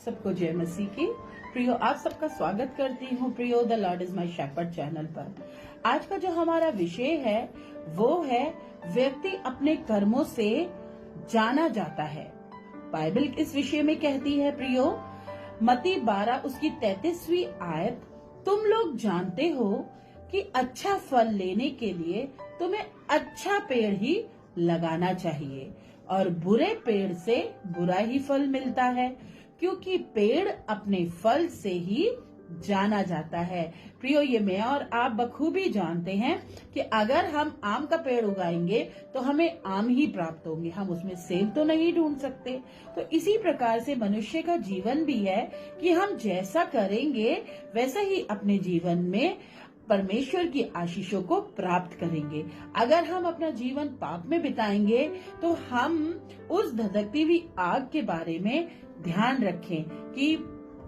सबको जय मसीह की। प्रियो, आप सबका स्वागत करती हूँ Priyo the Lord is my shepherd channel पर। आज का जो हमारा विषय है वो है व्यक्ति अपने कर्मों से जाना जाता है। बाइबल इस विषय में कहती है प्रियो, मत्ती 12 उसकी 33वीं आयत, तुम लोग जानते हो कि अच्छा फल लेने के लिए तुम्हें अच्छा पेड़ ही लगाना चाहिए और बुरे पेड़ से बुरा ही फल मिलता है, क्योंकि पेड़ अपने फल से ही जाना जाता है। प्रियो, ये मैं और आप बखूबी जानते हैं कि अगर हम आम का पेड़ उगाएंगे तो हमें आम ही प्राप्त होंगे, हम उसमें सेब तो नहीं ढूंढ सकते। तो इसी प्रकार से मनुष्य का जीवन भी है कि हम जैसा करेंगे वैसा ही अपने जीवन में परमेश्वर की आशीषों को प्राप्त करेंगे। अगर हम अपना जीवन पाप में बिताएंगे तो हम उस धधकती हुई आग के बारे में ध्यान रखें कि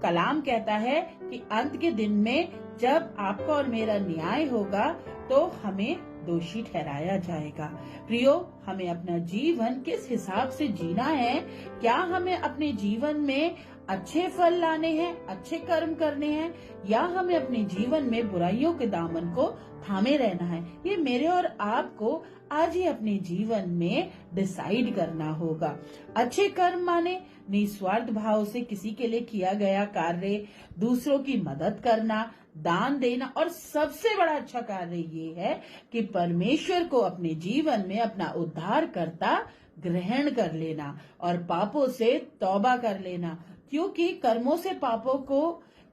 कलाम कहता है कि अंत के दिन में जब आपका और मेरा न्याय होगा तो हमें दोषी ठहराया जाएगा। प्रियो, हमें अपना जीवन किस हिसाब से जीना है? क्या हमें अपने जीवन में अच्छे फल लाने हैं, अच्छे कर्म करने हैं, या हमें अपने जीवन में बुराइयों के दामन को थामे रहना है? ये मेरे और आपको आज ही अपने जीवन में डिसाइड करना होगा। अच्छे कर्म माने निस्वार्थ भाव से किसी के लिए किया गया कार्य, दूसरों की मदद करना, दान देना, और सबसे बड़ा अच्छा कार्य ये है कि परमेश्वर को अपने जीवन में अपना उद्धारकर्ता ग्रहण कर लेना और पापों से तौबा कर लेना, क्योंकि कर्मों से पापों को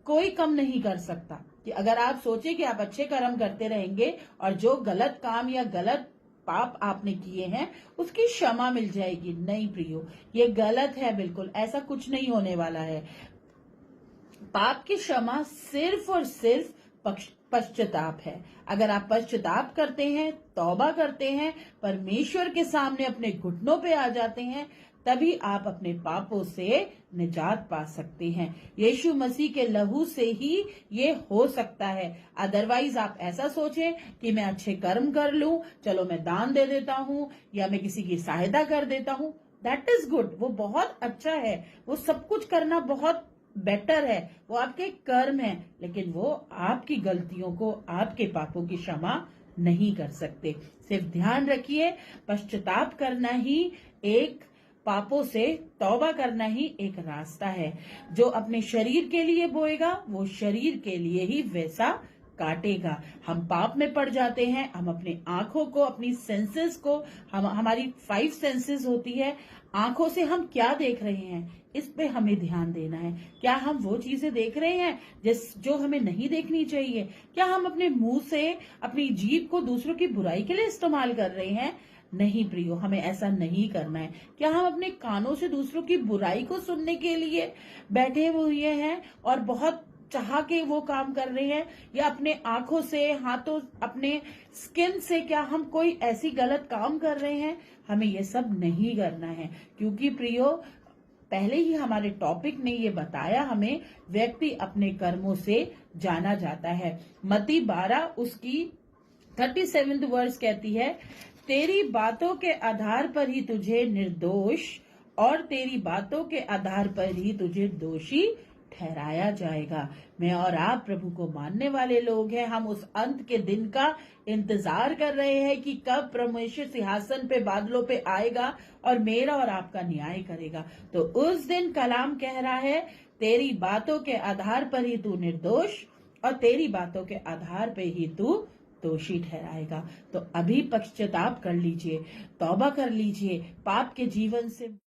कोई कम नहीं कर सकता। कि अगर आप सोचे कि आप अच्छे कर्म करते रहेंगे और जो गलत काम या गलत पाप आपने किए हैं उसकी क्षमा मिल जाएगी, नहीं प्रियो, ये गलत है। बिल्कुल ऐसा कुछ नहीं होने वाला है। पाप की क्षमा सिर्फ और सिर्फ पश्चाताप है। अगर आप पश्चाताप करते हैं, तौबा करते हैं, परमेश्वर के सामने अपने घुटनों पे आ जाते हैं, तभी आप अपने पापों से निजात पा सकते हैं। यीशु मसीह के लहू से ही ये हो सकता है। अदरवाइज आप ऐसा सोचें कि मैं अच्छे कर्म कर लूं, चलो मैं दान दे देता हूं या मैं किसी की सहायता कर देता हूं, दैट इज गुड, वो बहुत अच्छा है, वो सब कुछ करना बहुत बेटर है, वो आपके कर्म है, लेकिन वो आपकी गलतियों को, आपके पापों की क्षमा नहीं कर सकते। सिर्फ ध्यान रखिए, पश्चाताप करना ही एक, पापों से तौबा करना ही एक रास्ता है। जो अपने शरीर के लिए बोएगा वो शरीर के लिए ही वैसा काटेगा। हम पाप में पड़ जाते हैं, हम अपनी आंखों को, अपनी सेंसेस को, हमारी 5 सेंसेस होती है, आंखों से हम क्या देख रहे हैं इस पे हमें ध्यान देना है। क्या हम वो चीजें देख रहे हैं जो हमें नहीं देखनी चाहिए? क्या हम अपने मुंह से अपनी जीभ को दूसरों की बुराई के लिए इस्तेमाल कर रहे हैं? नहीं प्रियो, हमें ऐसा नहीं करना है। क्या हम अपने कानों से दूसरों की बुराई को सुनने के लिए बैठे हुए हैं और बहुत चाह के वो काम कर रहे हैं? या अपने आंखों से, हाथों, अपने स्किन से क्या हम कोई ऐसी गलत काम कर रहे हैं? हमें ये सब नहीं करना है, क्योंकि प्रियो पहले ही हमारे टॉपिक ने ये बताया हमें, व्यक्ति अपने कर्मों से जाना जाता है। मत्ती 12 उसकी 37th वर्स कहती है, तेरी बातों के आधार पर ही तुझे निर्दोष और तेरी बातों के आधार पर ही तुझे दोषी ठहराया जाएगा। मैं और आप प्रभु को मानने वाले लोग हैं। हम उस अंत के दिन का इंतजार कर रहे हैं कि कब परमेश्वर सिंहासन पे, बादलों पे आएगा और मेरा और आपका न्याय करेगा। तो उस दिन कलाम कह रहा है, तेरी बातों के आधार पर ही तू निर्दोष और तेरी बातों के आधार पे ही तू दोषी ठहराएगा। तो अभी पश्चाताप कर लीजिए, तौबा कर लीजिए, पाप के जीवन से